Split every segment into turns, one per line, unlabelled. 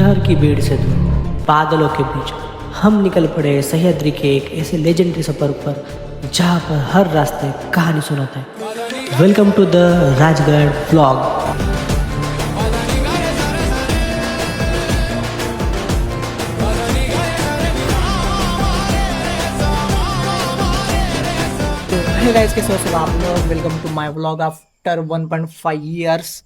खंजहर की भीड़ से दूर बादलों के बीच हम निकल पड़े सह्याद्री के एक ऐसे लेजेंडरी सफर पर जहाँ पर हर रास्ते कहानी सुनाता है। Welcome to the Rajgarh vlog.
Hey guys, कैसे हो सब आप लोग। Welcome to my vlog after 1.5 years.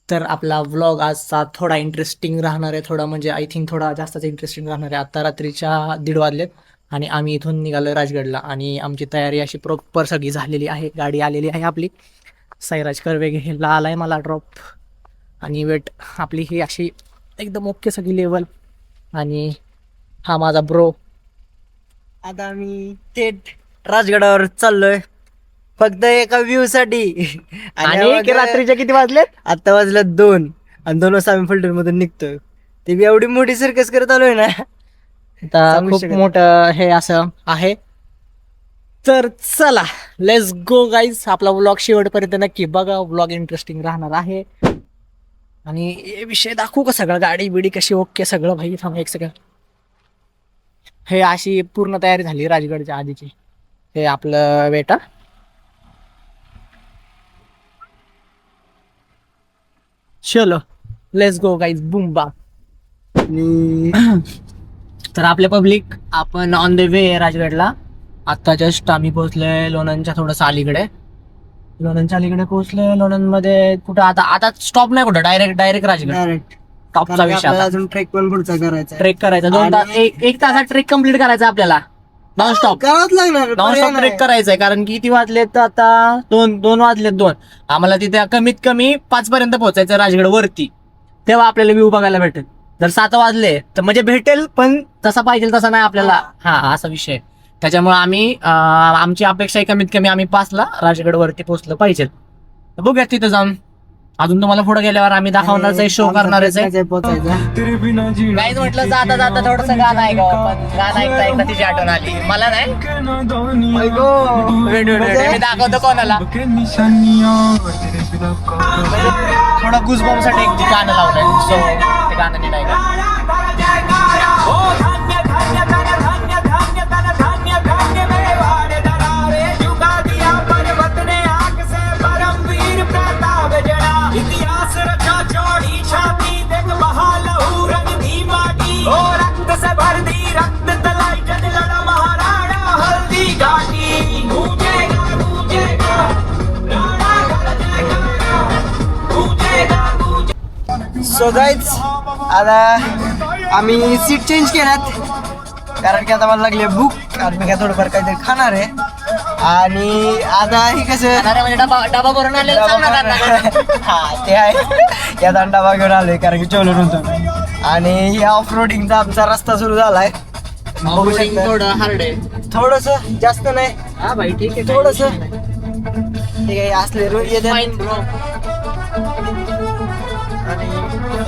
तर आपला व्लॉग आजचा थोडा इंटरेस्टिंग राहणार आहे, थोडा म्हणजे आय थिंक थोडा जास्तच इंटरेस्टिंग राहणार आहे। आता रात्रीच्या 1:30 वाजलेत आणि आम्ही इथून निघालो राजगडला आणि आमची तयारी अशी प्रॉपर सगळी झालेली आहे। गाडी आलेली आहे आपली, साईराज कर्वे घ्यायला आलाय मला ड्रॉप आणि वेट आपली ही अशी एकदम ओके सगळी लेवल। आणि हा माझा ब्रो।
आता आम्ही थेट राजगडावर चाललोय फक्त एका व्ह्यू साठी।
आणि रात्रीच्या किती वाजलेत?
आता वाजल्यात 2 आणि 2 वाजता आम्ही फलटण मधून निघतोय। ते बी एवढी मोठी सर्कस करत आलोय ना,
आता
सांगू
खूप
शकत
मोठं हे असं आहे। तर चला लेट्स गो गाईज, आपला व्लॉग शेवटपर्यंत नक्की बघा, व्लॉग इंटरेस्टिंग राहणार आहे। आणि हे विषय दाखवू का सगळं, गाडी बिडी कशी ओके सगळं भाई। थांब एक सेकंड, हे अशी पूर्ण तयारी झाली राजगडच्या आधीची। हे आपलं वेटा चलो लेट्स गो गाईज, बूम बा।
आणि
तर आपले पब्लिक, आपण ऑन द वे राजगडला। आता जस्ट आम्ही पोहोचलोय लोणंदच्या थोडंसं अलीकडे, लोणंदच्या अलीकडे पोहोचलोय। लोणंदमध्ये कुठं आता स्टॉप नाही, कुठं डायरेक्ट राजगड
डायरेक्ट
टॉपचा विषय।
अजून ट्रेक पण पुढचा करायचा,
ट्रेक करायचा 2 तास, एक तासात ट्रेक कम्प्लीट करायचा आपल्याला, नॉन स्टॉप।
करावंच लागणार,
नॉन स्टॉप ट्रेक करायचंय, कारण की किती वाजलेत तर आता 2 वाजलेत 2। आम्हाला तिथे कमीत कमी 5 पर्यंत पोहोचायचं राजगड वरती, तेव्हा आपल्याला व्ह्यू बघायला भेटेल। जर 7 वाजले तर म्हणजे भेटेल, पण तसा पाहिजे तसा नाही आपल्याला, हा असा विषय। त्याच्यामुळे आम्ही आमची अपेक्षा कमीत कमी आम्ही 5ला राजगड वरती पोहोचलं पाहिजे। बघूया तिथे जाऊन, अजून तुम्हाला पुढे गेल्यावर आम्ही दाखवणारच आहे, शो करणारच आहे। काहीच म्हटलं जाता जाता थोडस गाणं ऐकावं, पण गाणं ऐकता ऐकता तिची आठवण आली मला। नाही मी दाखवतो कोणाला, थोडं गुजबॉम्ब साठी एक गाणं लावलंय, सो ते गाणं नीट ऐका।
सो गाईज, आता आम्ही सीट चेंज केल्यात, कारण की आता मला लागले भूक आणि मी काय थोडंफार काहीतरी खाणार आहे। आणि आता हे कसं
म्हणजे डबा भरून आलेला सांगणार ना।
हा ते आहे, याचा डबा घेऊन आलोय कारण की जेवलो नव्हतं। आणि या ऑफ रोडिंगचा आमचा रस्ता सुरू झालाय, बघू शकता।
थोडं हार्ड आहे,
थोडस, जास्त नाही।
हा भाई ठीक आहे,
थोडस ठीक आहे असले रोज येते।
Fine bro.
आणि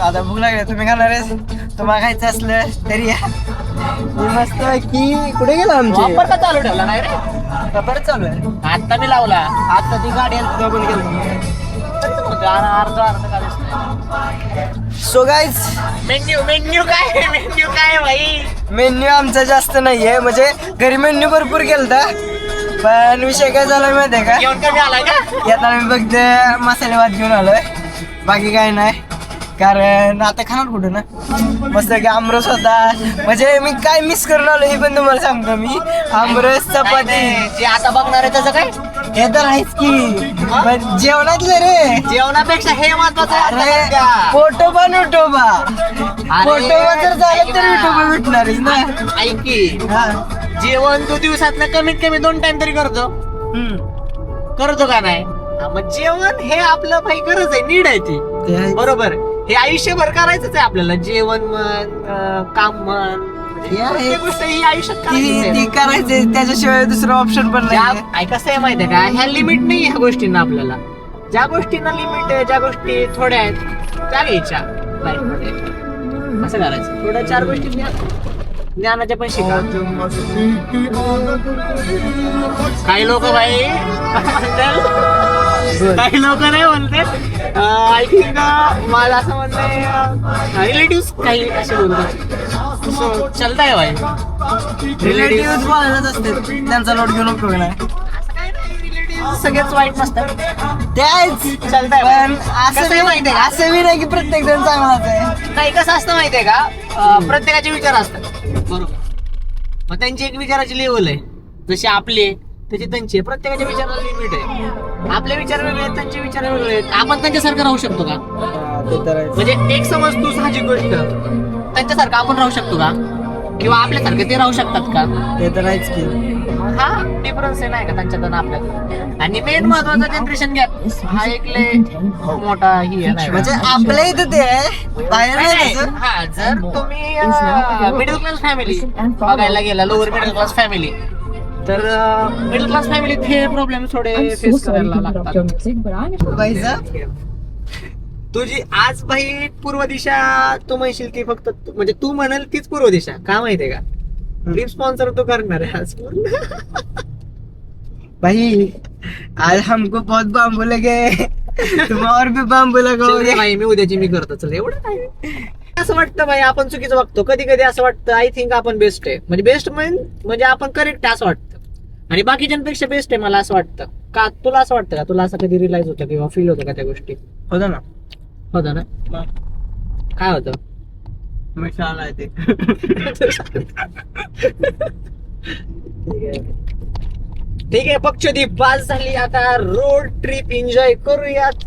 आता भूक लागली, तुम्ही खाणार आहे, तुम्हाला खायचं असलं तरी या। मी मस्त की कुठे गेला आमचे
वापर का चालू ठेवला नाही रे?
परत चालू आहे।
आता मी लावला,
आता ती गाडी पण गेलो। सो गाईज,
मेन्यू काय भाई?
मेन्यू आमचा जास्त नाहीये, म्हणजे घरी मेन्यू भरपूर केलता, पण विषय काय झाला माहितीये का,
जेवण कमी आलाय का?
यात आम्ही फक्त मसाले भात घेऊन आलोय, बाकी काय नाही। कारण आता खाणार कुठं ना, मस्त की आमरस होता, म्हणजे मी काय मिस करून आलो हे पण तुम्हाला सांगतो मी। आमरस, चपाती,
जे आता बघणार आहे त्याचं काय?
हे तर आहेच की, पण जेवणातलं रे,
जेवणापेक्षा हे महत्वाचं
अरे फोटोबा नोटोबा, फोटोबा जर झालं तर युट्यूब भेटणारच ना।
ऐक की,
हा,
जेवण तू दिवसात कमीत कमी 2 टाइम तरी करतो का नाही? मग जेवण हे आपलं भाई गरज आहे, नीड आहे ती,
ते आहे.
बरोबर। हे आयुष्यभर करायचंच आहे आपल्याला, जेवण म्हण, काम म्हण,
हे आहे.
प्रत्येक गोष्ट ही आयुष्यात
ती करायचे, त्याच्याशिवाय दुसरं ऑप्शन पण नाही।
कसं आहे माहितीये का, ह्या लिमिट नाही ह्या गोष्टींना आपल्याला। ज्या गोष्टींना लिमिट आहे, ज्या गोष्टी थोड्या आहेत, त्या घ्यायच्या लाईफमध्ये। असं करायचं, थोड्या 4 गोष्टी ज्ञानाच्या पण शिका। काही लोक भाई काही लोक नाही म्हणते आय थिंक मला असं म्हणणं रिलेटिव्ह काही असे बोलतात So, चलताय भाई
रिलेटिव्ह बोलायलाच असते त्यांचा लोट घेऊन उपयोग नाही
सगळेच वाईट नसतात
त्याच
चालतंय.
पण
कसं आहे माहितीये का?
असं बी नाही की प्रत्येक जण चांगलाच आहे.
नाही कसं असतं माहितीये का प्रत्येकाचे विचार असतात बरोबर मग त्यांची एक विचाराची लेवल आहे जसे आपले त्याचे त्यांचे प्रत्येकाच्या विचाराला लिमिट आहे आपले विचार वेगळे आहेत त्यांचे विचार वेगळे आहेत आपण त्यांच्यासारखं राहू शकतो का
ते तर आहे.
म्हणजे एक समज तू साहजिक गोष्ट त्यांच्यासारखं आपण राहू शकतो का किंवा आपल्यासारखं ते राहू शकतात का
ते तर आहेच की
हा डिफरन्स आहे नाही का त्यांच्यात आणि आपल्यात आणि मेन महत्वाचा जनरेशन गॅप हा एक लय मोठा ही आहे नाही का?
म्हणजे आपल्या इथं ते आहे बाहेर
नाही,
नाही
नाही.
तसं.
हा जर तुम्ही मिडल क्लास फॅमिली बघायला गेला लोअर मिडल क्लास फॅमिली तर मिडल क्लास फॅमिलीत हे प्रॉब्लेम थोडे फेस करायला लागतात
पैसा
तुझी आज भाई पूर्व दिशा तू म्हणशील की फक्त म्हणजे तू म्हणाल तीच पूर्व दिशा का माहितीये का ट्रिप स्पॉन्सर तो करणार आहे आज पूर्ण
भाई आज हमको बहुत बांबू लगे तुम और भी बांबू
चल रे
लगाओगे.
भाई मी उद्याची मी करतो चल एवढं काय असं वाटतं भाई आपण चुकीचं वागतो कधी कधी असं वाटतं आय थिंक आपण बेस्ट आहे म्हणजे बेस्ट म्हणजे आपण करेक्ट आहे असं वाटतं आणि बाकीच्यांपेक्षा बेस्ट आहे मला असं वाटतं का तुला असं वाटतं का तुला असं कधी रिलाइज होतं किंवा फील होतं का त्या गोष्टी
होता ना
होतं ना काय होतं
मी शाळा आहे ते
ठीक आहे पक्षदीप पास झाली आता रोड ट्रिप एन्जॉय करूयात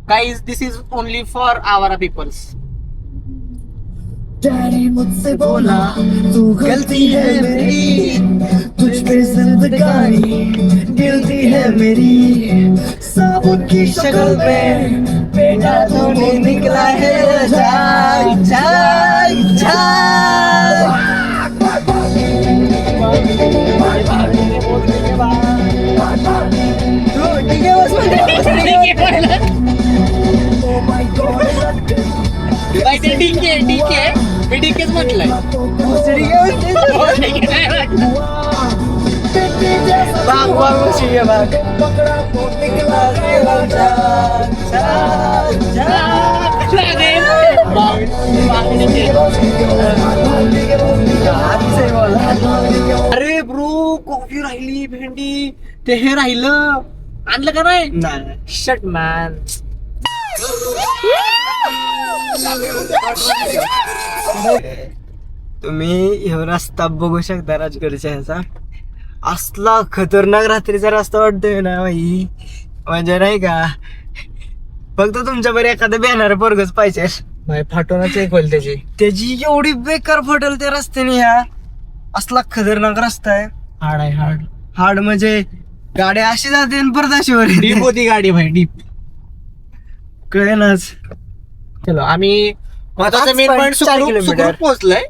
guys this is only for our peoples
daddy मुझसे बोला तू गलती है मेरी तुझ पे जिंदगानी गिरती है मेरी साबुन की शक्ल में बेटा तूने निकला है झाग झाग झाग
तू ठीक आहे बस
Oh my God
डीके मी डीकेच म्हटलंय
बाग बाग उशी आहे बाग
पकड़ा तो निकला तेरा झाग झाग
आजचे बोला
अरे ब्रो कॉफी राहिली भेंडी ते हे राहिलं आणलं का नाही
नाही
शट मॅन
तुम्ही हे रस्ता बघू शकता राजगडच्या ह्याचा असला खतरनाक रात्रीचा रस्ता वाटतोय ना भाई म्हणजे नाही का फक्त तुमच्यावर एखादं बॅनर पोरगच पाहिजे
भाई फाटवूनच एक होईल त्याची
त्याची एवढी बेकार फटल त्या रस्त्याने ह्या असला खतरनाक रस्ता आहे
हार्ड आहे हार्ड
हार्ड म्हणजे गाड्या अशी जाते आणि परत अशी वर
डीप होती गाडी भाई डीप
कळेनाच
चलो आम्ही महत्वाचं
पाच
मेन
point
पॉईंट
चार किलोमीटर.
सुखरूप पोहोचलोय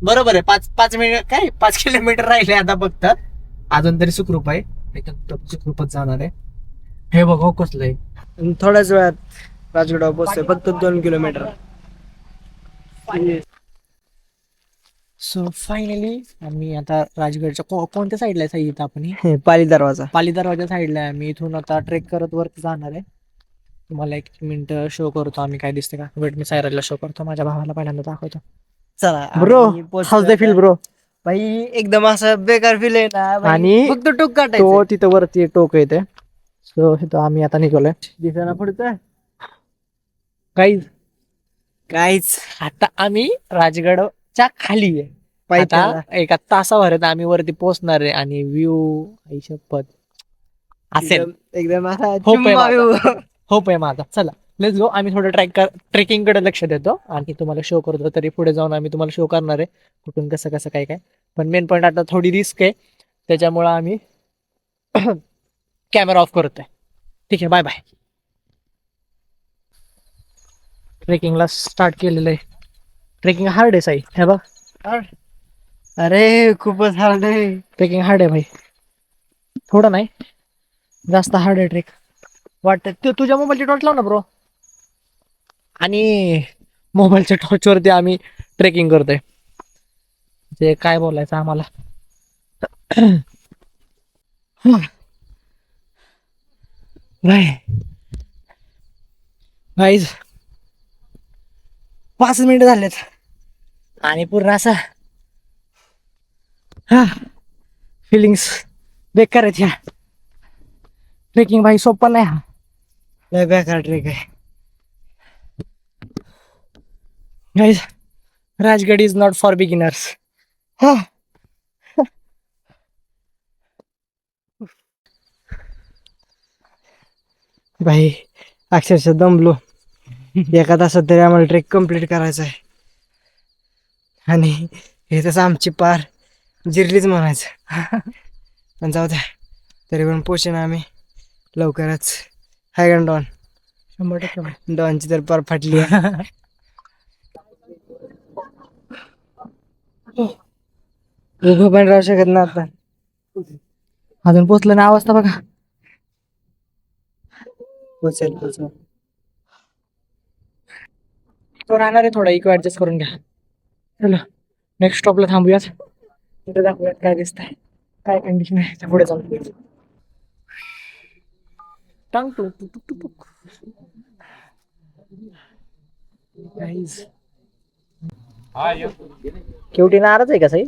बरोबर आहे 5 मिनिट काय 5 किलोमीटर राहिले आता फक्त अजून तरी सुखरूप आहे एकदम सुखरूपच जाणार आहे हे बघ हो कसलंय
थोड्याच वेळात राजगडावर पोहोचतोय फक्त 2 किलोमीटर
सो फायनली आम्ही आता राजगडच्या कोणत्या साईडला आहे इथं आपण
पाली दरवाजा
पाली दरवाजा साईडला आहे आम्ही इथून आता ट्रेक करत वरती जाणार आहे तुम्हाला 1 मिनिट शो करतो आम्ही काय दिसते का वेट मी सायराला शो करतो माझ्या भावाला पहिल्यांदा दाखवतो
चला
ब्रो
आम्ही पोहोचलोय
हाऊस दे फील
आता.
ब्रो
भाई एकदम असं बेकार फील आहे ना भाई.
आणि
फक्त टोक
तो
काटायचं
तिथं वरती एक टोक येते सो इथं आम्ही आता निघालोय
दिसायला पुढचं
काही
काहीच
आता आम्ही राजगडच्या खाली आहे
पायथ्याला.
आता एका तासाभरात आम्ही वरती पोहोचणार आहे आणि व्ह्यू आई शपथ असेल
एकदम असा
होप आहे
चुम्मा view.
होप आहे माझा चला लेट्स गो आम्ही थोडं ट्रेकिंग कडे लक्ष देतो आणि तुम्हाला शो करतो तरी पुढे जाऊन आम्ही तुम्हाला शो करणार आहे कुठून कसं कसं काय काय पण मेन पॉईंट आता थोडी रिस्क आहे त्याच्यामुळं आम्ही कॅमेरा ऑफ करतोय ठीक आहे बाय बाय ट्रेकिंगला स्टार्ट केलेलं आहे ट्रेकिंग हार्ड आहे साई हे बघ
अरे खूपच हार्ड आहे
ट्रेकिंग हार्ड आहे भाई थोडं नाही जास्त हार्ड आहे ट्रेक वाटतं ते तुझ्या मोबाईलची टॉर्च लाव ना ब्रो आणि मोबाईलच्या टॉर्चवरती आम्ही ट्रेकिंग करतोय ते काय बोलायचं आम्हाला
भाई गाईज 5 मिनिटं झालेत आणि पूर्ण असा फिलिंग्स बेकार आहेत ह्या. ट्रेकिंग भाई सोपा नाही हा, लय बेकार ट्रेक आहे guys. Rajgad is not for beginners. भाई अक्षरशः दमलो. एका तासात तरी आम्हाला ट्रेक कम्प्लीट करायचा आहे आणि हे तसं आमची पार जिरलीच म्हणायचं. पण जाऊ द्या, तरी पण पोचेन आम्ही लवकरच. हाय गण डॉन. 100% डॉनची तर पार फाटली आहे. उभं पण राहू शकत ना आता. अजून पोचलं ना, अवस्था बघा. पोचेल. तो राहणार आहे थोडा, इको ऍडजस्ट करून घ्या. चला नेक्स्ट स्टॉपला थांबूयात. तिथे दाखवूयात काय दिसत आहे, काय कंडिशन आहे. त्या पुढे जाऊन टांग टुक टुक टुक टुक टुक. Guys. केवटी नाराज आहे का साई?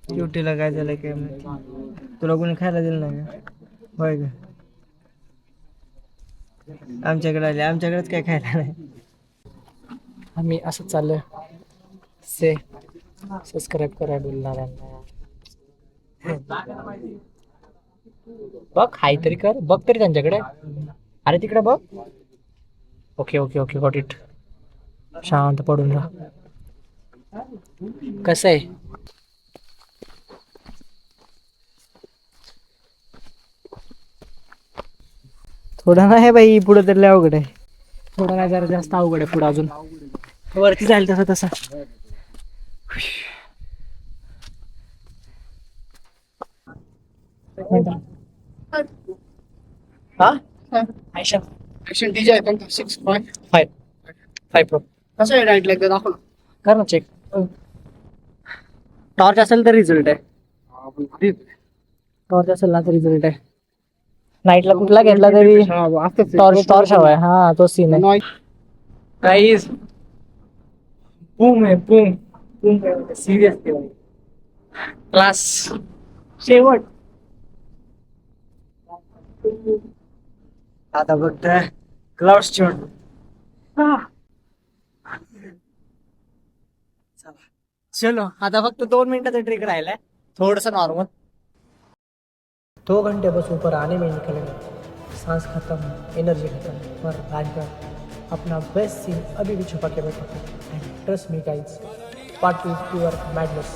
केवटीला काय झालं काय माहिती. तुला कोणी खायला दिलं नाही का? होय का? आमच्याकडे आले, आमच्याकडेच काय खायला नाही. आम्ही असं चाललोय. सबस्क्राईब करा बोलणाऱ्यांना. बघ हाय तरी कर, बघ तरी त्यांच्याकडे. अरे तिकडे बघ. Okay got it. शांत पडून राहा. कसं आहे? थोडं नाही बाई, पुढं तर लय अवघड आहे. थोडं नाही, जरा जास्त अवघड आहे पुढं. अजून वरती जाईल तसं कर ना चेक. टॉर्च असेल तर रिझल्ट आहे. टॉर्च असेल ना तर रिझल्ट आहे. नाईटला कुठला घेतला तरी टॉर्च हवाय. हा तो सीन आहे. गाईज बूम आहे, बूम सिरियस क्लास शेवट. आता फक्त क्लाउड शेवट. चलो आता फक्त 2 मिनिटाचा ट्रिक राहिलाय, थोडस नॉर्मल. 2 घंटे बस ऊपर आने में निकलेंगे. सांस खत्म, एनर्जी खत्म, पर राजगढ़ अपना बेस्ट सीन अभी भी छुपा के बैठा है. End trust me guys, part 2 pure madness.